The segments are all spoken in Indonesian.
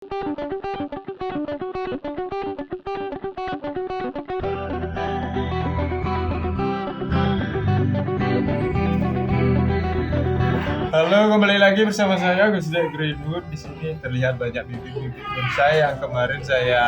Halo, kembali lagi bersama saya Gus Dek Greenwood. Di sini terlihat banyak bibit-bibit bonsai yang kemarin saya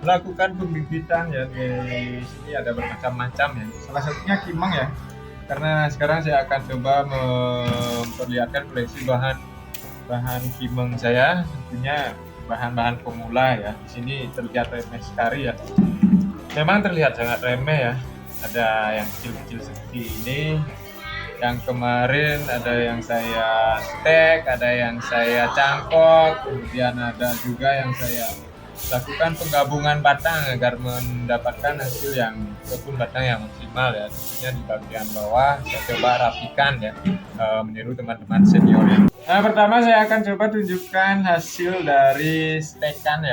melakukan pembibitan ya. Di sini ada bermacam-macam ya. Salah satunya kimang ya. Karena sekarang saya akan coba memperlihatkan koleksi bahan kimeng saya, tentunya bahan-bahan pemula ya. Di sini terlihat remeh sekali ya. Memang terlihat sangat remeh ya. Ada yang kecil-kecil seperti ini. Yang kemarin ada yang saya stek, ada yang saya cangkok, kemudian ada juga yang saya lakukan penggabungan batang agar mendapatkan hasil yang kebun batang yang maksimal ya. Tentunya di bagian bawah saya coba rapikan ya, meniru teman-teman senior ya. Nah, pertama saya akan coba tunjukkan hasil dari stekan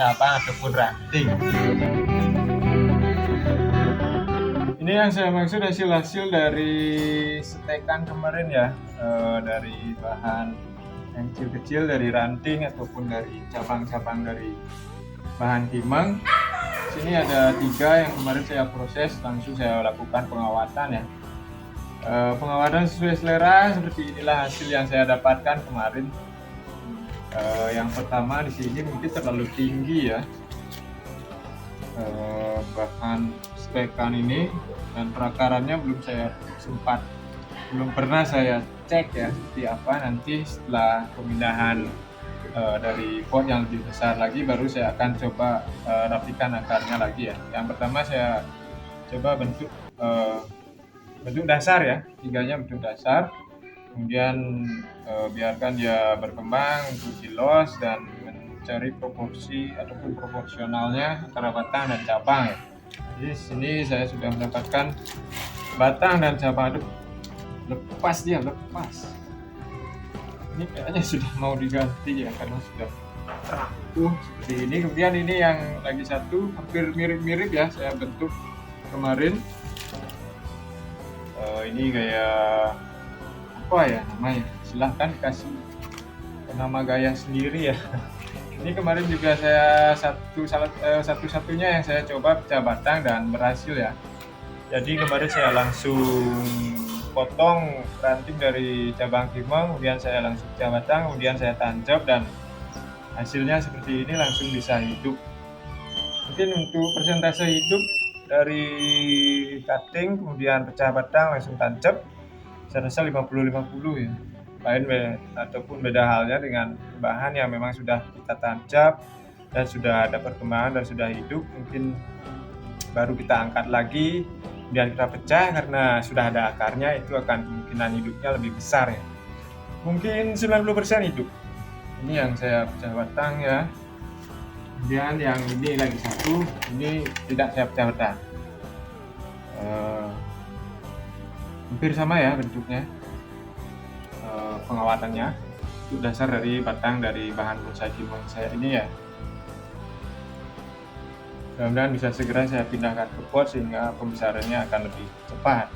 cabang ataupun ranting. Ini yang saya maksud hasil dari stekan kemarin ya, dari bahan yang kecil-kecil, dari ranting ataupun dari cabang-cabang dari bahan kimeng. Sini ada 3 yang kemarin saya proses, langsung saya lakukan pengawatan ya. Pengawatan sesuai selera, seperti inilah hasil yang saya dapatkan kemarin. Yang pertama di sini mungkin terlalu tinggi ya, bahan stekan ini, dan perakarannya belum pernah saya cek ya seperti apa. Nanti setelah pemindahan dari pot yang lebih besar lagi, baru saya akan coba rapikan akarnya lagi ya. Yang pertama saya coba bentuk dasar ya, 3-nya bentuk dasar, kemudian biarkan dia berkembang untuk dilos dan mencari proporsi ataupun proporsionalnya antara batang dan cabang ya. Jadi sini saya sudah mendapatkan batang dan cabang. Aduh, lepas. Ini kayaknya sudah mau diganti ya, karena sudah rapuh seperti ini. Kemudian ini yang lagi satu hampir mirip-mirip ya, saya bentuk kemarin. Ini kayak apa ya namanya? Silahkan kasih nama gaya sendiri ya. Ini kemarin juga saya satu-satunya yang saya coba pecah batang dan berhasil ya. Jadi kemarin saya langsung potong ranting dari cabang kimeng, kemudian saya langsung pecah batang, kemudian saya tancap, dan hasilnya seperti ini, langsung bisa hidup. Mungkin untuk persentase hidup dari cutting kemudian pecah batang langsung tancap, saya rasa 50-50 ya. Ataupun beda halnya dengan bahan yang memang sudah kita tancap dan sudah ada perkembangan dan sudah hidup, mungkin baru kita angkat lagi kemudian kita pecah, karena sudah ada akarnya, itu akan kemungkinan hidupnya lebih besar ya, mungkin 90% hidup. Ini yang saya pecah batang ya. Kemudian yang ini lagi satu, ini tidak saya pecah batang. Hampir sama ya bentuknya. Pengawatannya itu dasar dari batang dari bahan bonsai kimeng saya ini ya. Mudah-mudahan bisa segera saya pindahkan ke pot sehingga pembesarannya akan lebih cepat.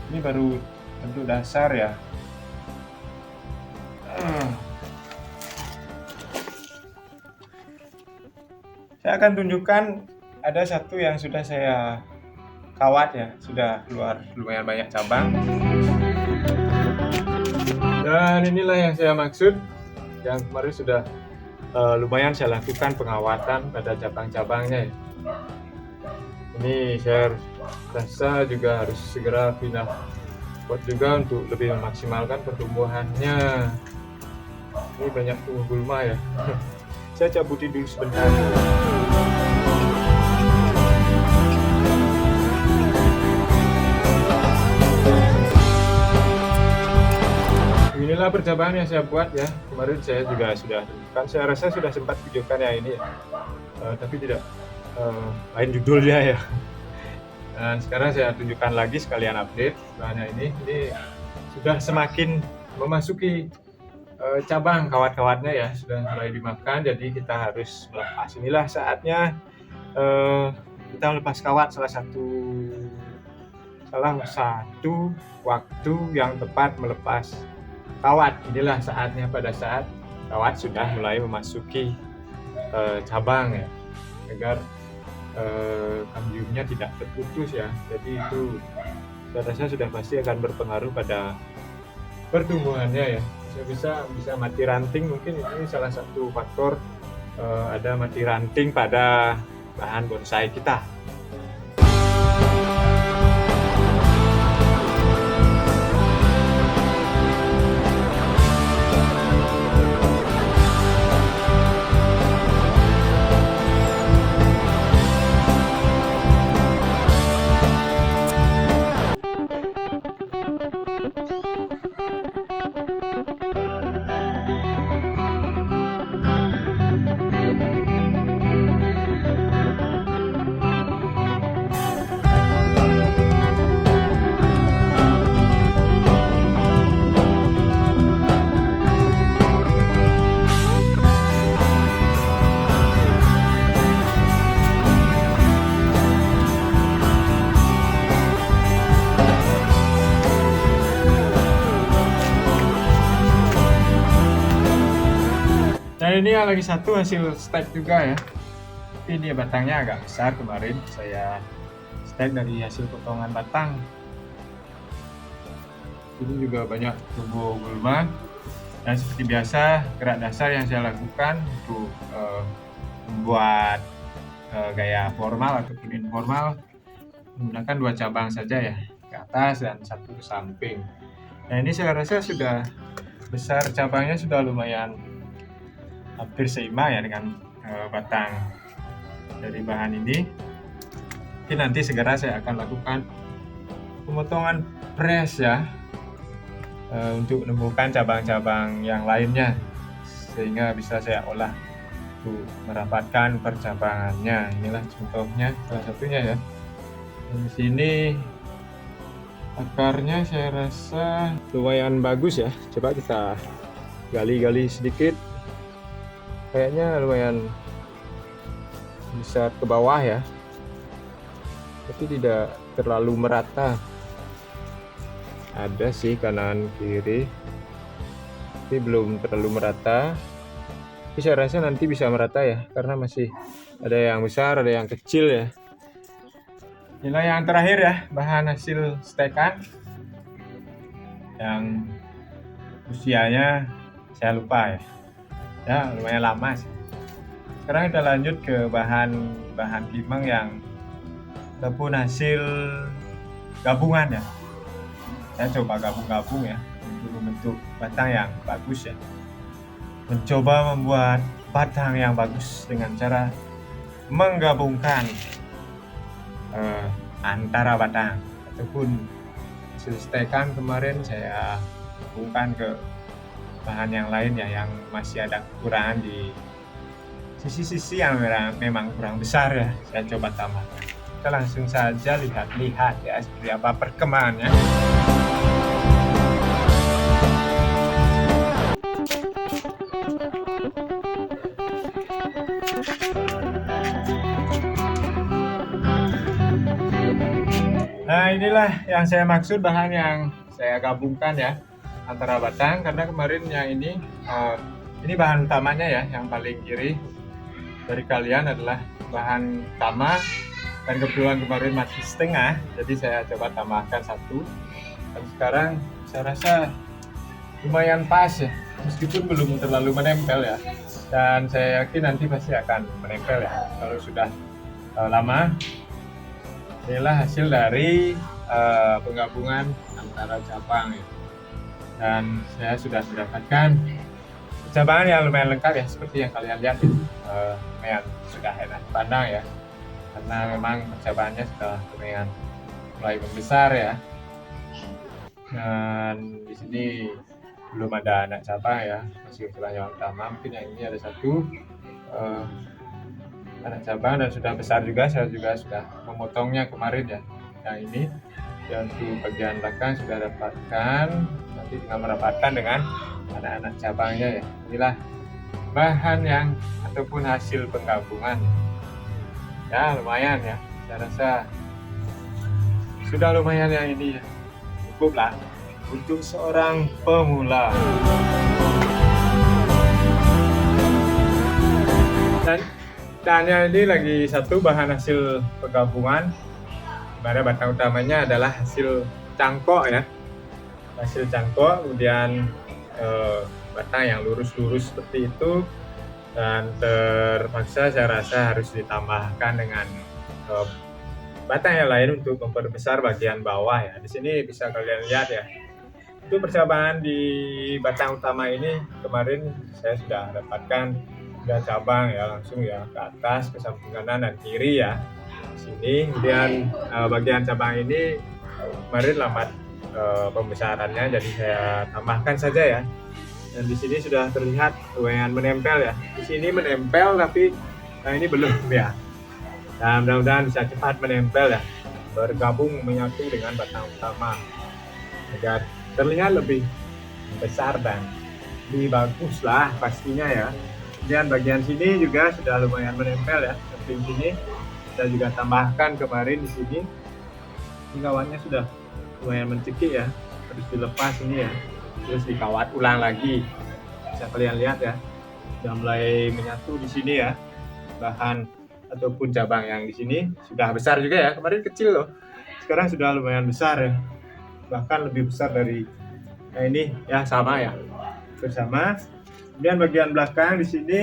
Ini baru bentuk dasar ya. Saya akan tunjukkan ada satu yang sudah saya kawat ya, sudah keluar lumayan banyak cabang. Dan inilah yang saya maksud, yang kemarin sudah lumayan saya lakukan pengawatan pada cabang-cabangnya ya. Ini saya rasa juga harus segera pindah pot juga untuk lebih memaksimalkan pertumbuhannya. Ini banyak tumbuh gulma ya. Saya cabutin dulu sebentar. Inilah percobaan yang saya buat ya. Kemarin saya juga sudah tunjukkan, saya rasa sudah sempat videokan ya ini ya. Tapi tidak lain judulnya ya. Dan sekarang saya tunjukkan lagi sekalian update bahannya ini sudah semakin memasuki cabang kawat-kawatnya ya, sudah mulai dimakan, jadi kita harus melepas. Inilah saatnya kita melepas kawat, salah satu waktu yang tepat melepas kawat. Inilah saatnya, pada saat kawat sudah mulai memasuki cabang ya, agar kambiumnya tidak terputus ya. Jadi itu saya rasa sudah pasti akan berpengaruh pada pertumbuhannya ya. Bisa mati ranting, mungkin ini salah satu faktor ada mati ranting pada bahan bonsai kita. Dan ini lagi satu hasil stek juga ya. Tapi ini batangnya agak besar, kemarin saya stek dari hasil potongan batang. Ini juga banyak tumbuh gulma. Dan seperti biasa, gerak dasar yang saya lakukan untuk membuat gaya formal ataupun informal menggunakan 2 cabang saja ya, ke atas dan 1 ke samping. Nah ini saya rasa sudah besar cabangnya, sudah lumayan hampir seimbang ya dengan batang dari bahan ini. Mungkin nanti segera saya akan lakukan pemotongan press ya, untuk menemukan cabang-cabang yang lainnya sehingga bisa saya olah untuk merapatkan percabangannya. Inilah contohnya salah satunya ya. Dan di sini akarnya saya rasa lumayan bagus ya. Coba kita gali-gali sedikit. Kayaknya lumayan bisa ke bawah ya, tapi tidak terlalu merata. Ada sih kanan kiri, tapi belum terlalu merata. Tapi saya rasa nanti bisa merata ya, karena masih ada yang besar, ada yang kecil ya. Inilah yang terakhir ya, bahan hasil stekan yang usianya saya lupa ya. Ya lumayan lama sih. Sekarang kita lanjut ke bahan kimeng yang ataupun hasil gabungan ya. Saya coba gabung ya untuk membentuk batang yang bagus ya. Mencoba membuat batang yang bagus dengan cara menggabungkan antara batang ataupun hasil stekan kemarin saya gabungkan ke bahan yang lain ya, yang masih ada kekurangan di sisi-sisi yang memang kurang besar ya, saya coba tambahkan. Kita langsung saja lihat ya seperti apa perkembangannya. Nah inilah yang saya maksud, bahan yang saya gabungkan ya antara batang, karena kemarin yang ini bahan utamanya ya, yang paling kiri dari kalian adalah bahan utama, dan kebetulan kemarin masih setengah, jadi saya coba tambahkan 1, dan sekarang saya rasa lumayan pas ya, meskipun belum terlalu menempel ya, dan saya yakin nanti pasti akan menempel ya kalau sudah lama. Inilah hasil dari penggabungan antara cabang ya. Dan saya sudah mendapatkan cabangan yang lumayan lengkap ya, seperti yang kalian lihat ya. Lumayan sudah enak dipandang ya, karena memang percabangannya sudah lumayan mulai membesar ya. Dan di sini belum ada anak cabang ya, masih cabang yang utama. Mungkin yang ini ada 1 anak cabang dan sudah besar juga. Saya juga sudah memotongnya kemarin ya. Yang ini ya, untuk bagian belakang sudah dapatkan, nanti tinggal merapatkan dengan anak-anak cabangnya ya. Inilah bahan yang ataupun hasil penggabungan ya, lumayan ya, saya rasa sudah lumayan yang ini ya, cukup lah untuk seorang pemula. bataannya ini lagi satu bahan hasil penggabungan, dimana batang utamanya adalah hasil cangkok ya, hasil cangkok, kemudian batang yang lurus-lurus seperti itu, dan terpaksa saya rasa harus ditambahkan dengan batang yang lain untuk memperbesar bagian bawah ya. Di sini bisa kalian lihat ya. Itu percabangan di batang utama ini kemarin saya sudah dapatkan cabang ya, langsung ya ke atas, ke samping kanan dan kiri ya. Di sini kemudian bagian cabang ini kemarin lambat pembesarannya, jadi saya tambahkan saja ya. Dan di sini sudah terlihat lumayan menempel ya. Di sini menempel tapi ini belum ya. Dan mudah-mudahan bisa cepat menempel ya, bergabung menyatu dengan batang utama agar terlihat lebih besar dan lebih bagus lah pastinya ya. Kemudian bagian sini juga sudah lumayan menempel ya, seperti sini. Saya juga tambahkan kemarin di sini. Ini kawannya sudah lumayan mencekik ya, harus dilepas ini ya, terus dikawat ulang lagi. Bisa kalian lihat ya, sudah mulai menyatu di sini ya. Bahan ataupun cabang yang di sini sudah besar juga ya, kemarin kecil loh, sekarang sudah lumayan besar ya, bahkan lebih besar dari ini ya, sama ya, bersama. Kemudian bagian belakang di sini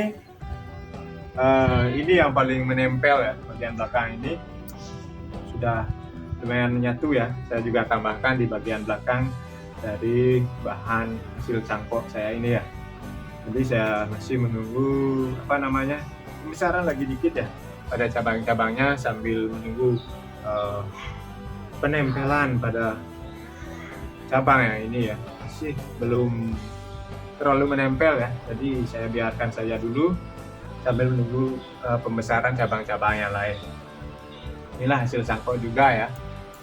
ini yang paling menempel ya, bagian belakang ini sudah lumayan menyatu ya. Saya juga tambahkan di bagian belakang dari bahan hasil cangkok saya ini ya. Jadi saya masih menunggu pembesaran lagi dikit ya pada cabang-cabangnya, sambil menunggu penempelan pada cabang yang ini ya, masih belum terlalu menempel ya. Jadi saya biarkan saja dulu sambil menunggu pembesaran cabang-cabang yang lain. Inilah hasil cangkok juga ya.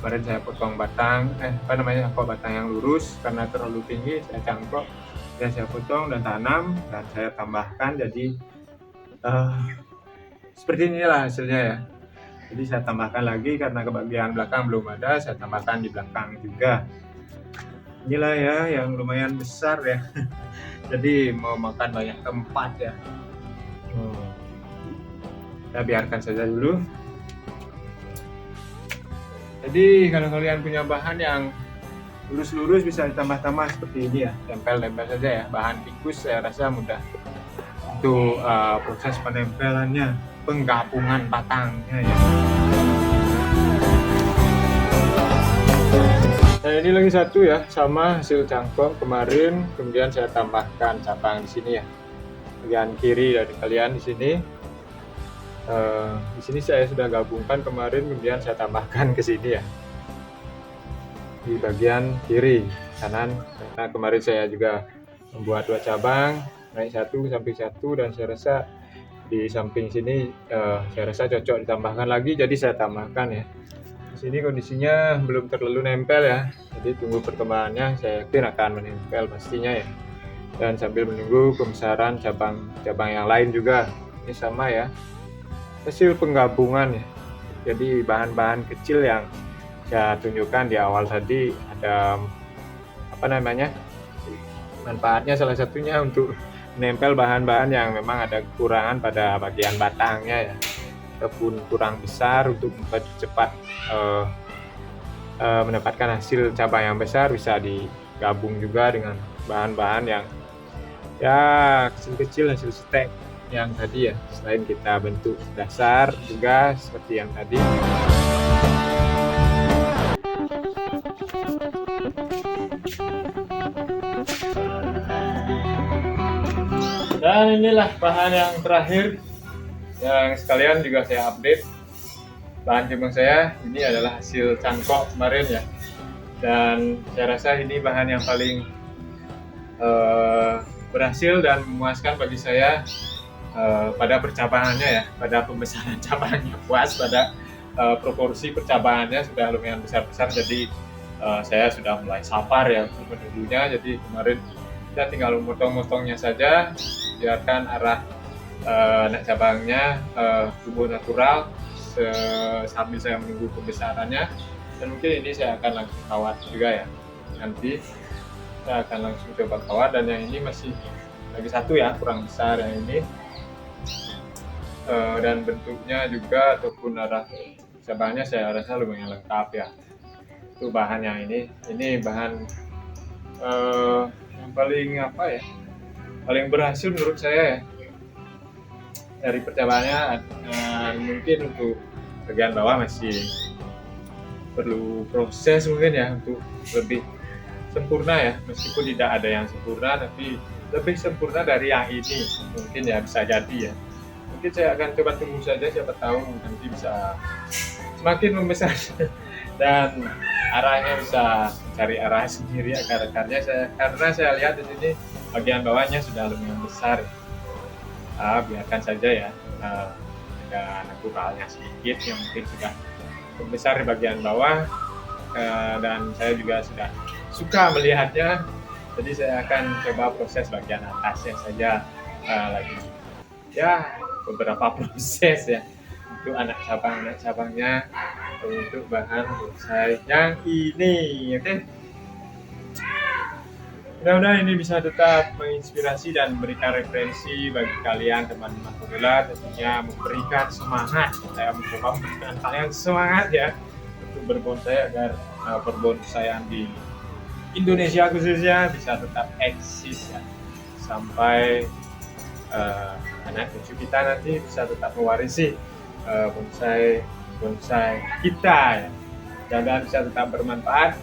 Kemarin saya potong batang, cangkok batang yang lurus karena terlalu tinggi, saya cangkok, dan saya potong dan tanam dan saya tambahkan. Jadi seperti inilah hasilnya ya. Jadi saya tambahkan lagi karena ke bagian belakang belum ada, saya tambahkan di belakang juga. Inilah ya yang lumayan besar ya. Jadi mau makan banyak tempat ya. Kita biarkan saja dulu. Jadi kalau kalian punya bahan yang lurus-lurus bisa ditambah-tambah seperti ini ya, tempel-tempel saja ya. Bahan tikus saya rasa mudah untuk proses penempelannya, penggabungan batangnya ya. Nah ini lagi satu ya, sama hasil cangkok kemarin, kemudian saya tambahkan cabang di sini ya, bagian kiri dari kalian di sini. Di sini saya sudah gabungkan kemarin, kemudian saya tambahkan ke sini ya, di bagian kiri kanan, karena kemarin saya juga membuat 2 cabang, naik satu samping satu, dan saya rasa di samping sini saya rasa cocok ditambahkan lagi, jadi saya tambahkan ya. Di sini kondisinya belum terlalu nempel ya, jadi tunggu perkembangannya, saya yakin akan menempel pastinya ya. Dan sambil menunggu pembesaran cabang-cabang yang lain juga, ini sama ya, hasil penggabungan ya. Jadi bahan-bahan kecil yang saya tunjukkan di awal tadi, ada manfaatnya salah satunya untuk menempel bahan-bahan yang memang ada kekurangan pada bagian batangnya ya, ataupun kurang besar, untuk mempercepat mendapatkan hasil cabang yang besar, bisa digabung juga dengan bahan-bahan yang ya kecil-kecil, hasil stek yang tadi ya, selain kita bentuk dasar juga seperti yang tadi. Dan inilah bahan yang terakhir yang sekalian juga saya update. Bahan cabang saya ini adalah hasil cangkok kemarin ya, dan saya rasa ini bahan yang paling berhasil dan memuaskan bagi saya pada percabangannya ya, pada pembesaran cabangnya puas, pada proporsi percabangannya sudah lumayan besar-besar, jadi saya sudah mulai sabar ya untuk menunggunya. Jadi kemarin kita tinggal memotong-motongnya saja, biarkan arah anak cabangnya tumbuh natural sambil saya menunggu pembesarannya. Dan mungkin ini saya akan langsung kawat juga ya, nanti saya akan langsung coba kawat. Dan yang ini masih lagi satu ya, kurang besar yang ini. dan bentuknya juga ataupun arah cabangnya saya rasa lumayan lengkap ya. Itu bahan yang ini bahan yang paling apa ya, paling berhasil menurut saya ya dari percobaannya. Mungkin untuk bagian bawah masih perlu proses mungkin ya untuk lebih sempurna ya, meskipun tidak ada yang sempurna tapi lebih sempurna dari yang ini mungkin ya, bisa jadi ya. Mungkin saya akan coba tunggu saja, siapa tahu nanti bisa semakin membesar dan arahnya bisa cari arah sendiri akar-akarnya. Karena saya lihat di sini bagian bawahnya sudah lumayan besar. Biarkan saja ya, ada naturalnya sedikit yang mungkin sudah membesar di bagian bawah, dan saya juga sudah suka melihatnya, jadi saya akan coba proses bagian atasnya saja lagi ya, beberapa proses ya untuk anak cabangnya untuk bahan bonsai yang ini. Oke, mudah-mudahan ini bisa tetap menginspirasi dan memberikan referensi bagi kalian teman-teman pemula, tentunya memberikan semangat. Saya mencoba memberikan kalian semangat ya untuk berbonsai agar perbonsaian di Indonesia khususnya bisa tetap eksis ya, sampai anak cucu kita nanti bisa tetap mewarisi bonsai kita ya, dan bisa tetap bermanfaat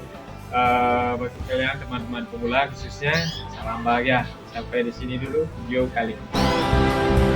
bagi kalian teman-teman pemula khususnya. Salam bahagia, sampai di sini dulu video kali ini.